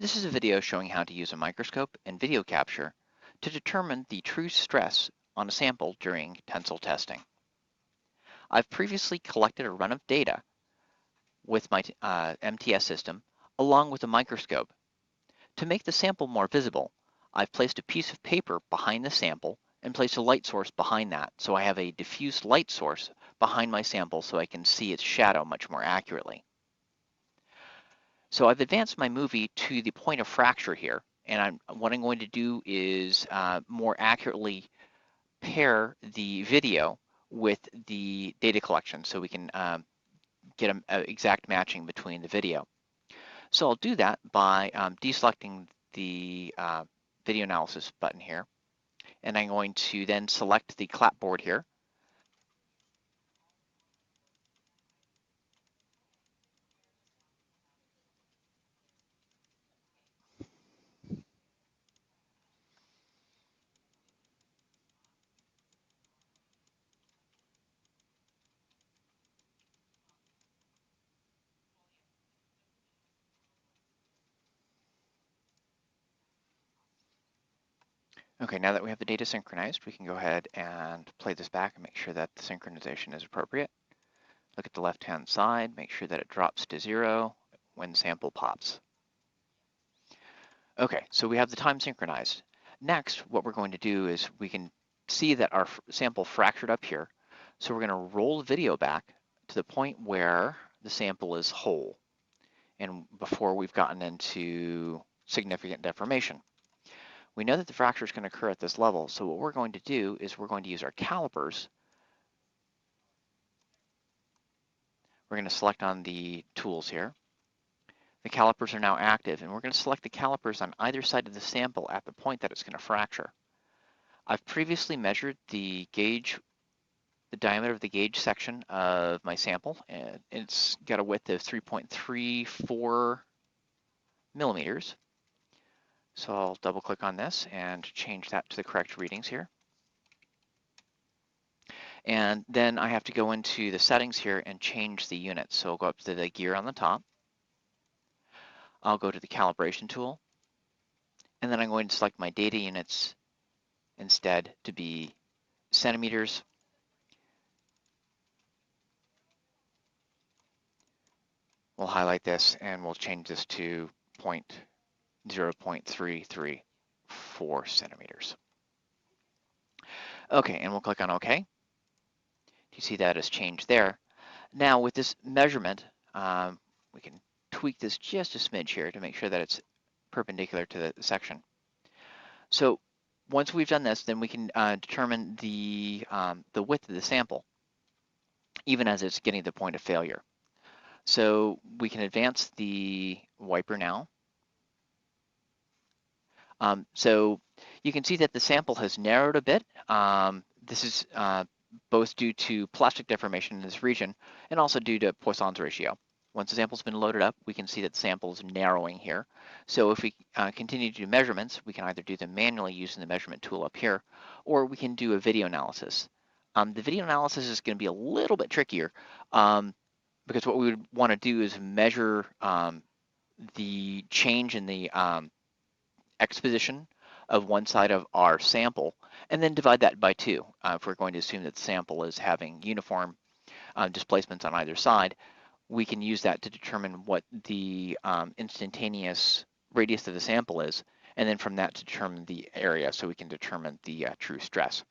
This is a video showing how to use a microscope and video capture to determine the true stress on a sample during tensile testing. I've previously collected a run of data with my MTS system along with a microscope. To make the sample more visible, I've placed a piece of paper behind the sample and placed a light source behind that, so I have a diffused light source behind my sample so I can see its shadow much more accurately. So I've advanced my movie to the point of fracture here, and what I'm going to do is more accurately pair the video with the data collection so we can get an exact matching between the video. So I'll do that by deselecting the video analysis button here, and I'm going to then select the clapboard here. Okay, now that we have the data synchronized, we can go ahead and play this back and make sure that the synchronization is appropriate. Look at the left-hand side, make sure that it drops to 0 when sample pops. Okay, so we have the time synchronized. Next, what we're going to do is we can see that our sample fractured up here. So we're going to roll the video back to the point where the sample is whole and before we've gotten into significant deformation. We know that the fracture is going to occur at this level, so what we're going to do is we're going to use our calipers. We're going to select on the tools here. The calipers are now active, and we're going to select the calipers on either side of the sample at the point that it's going to fracture. I've previously measured the gauge, the diameter of the gauge section of my sample, and it's got a width of 3.34 millimeters. So I'll double click on this and change that to the correct readings here. And then I have to go into the settings here and change the units. So I'll go up to the gear on the top. I'll go to the calibration tool. And then I'm going to select my data units instead to be centimeters. We'll highlight this and we'll change this to 0.334 centimeters. Okay, and we'll click on OK. You see that has changed there. Now with this measurement, we can tweak this just a smidge here to make sure that it's perpendicular to the section. So once we've done this, then we can determine the width of the sample, even as it's getting to the point of failure. So we can advance the wiper now. So you can see that the sample has narrowed a bit. This is both due to plastic deformation in this region and also due to Poisson's ratio. Once the sample's been loaded up, we can see that the sample is narrowing here. So if we continue to do measurements, we can either do them manually using the measurement tool up here, or we can do a video analysis. The video analysis is going to be a little bit trickier because what we would want to do is measure the change in the X position of one side of our sample and then divide that by 2 if we're going to assume that the sample is having uniform displacements on either side. We can use that to determine what the instantaneous radius of the sample is, and then from that to determine the area so we can determine the true stress.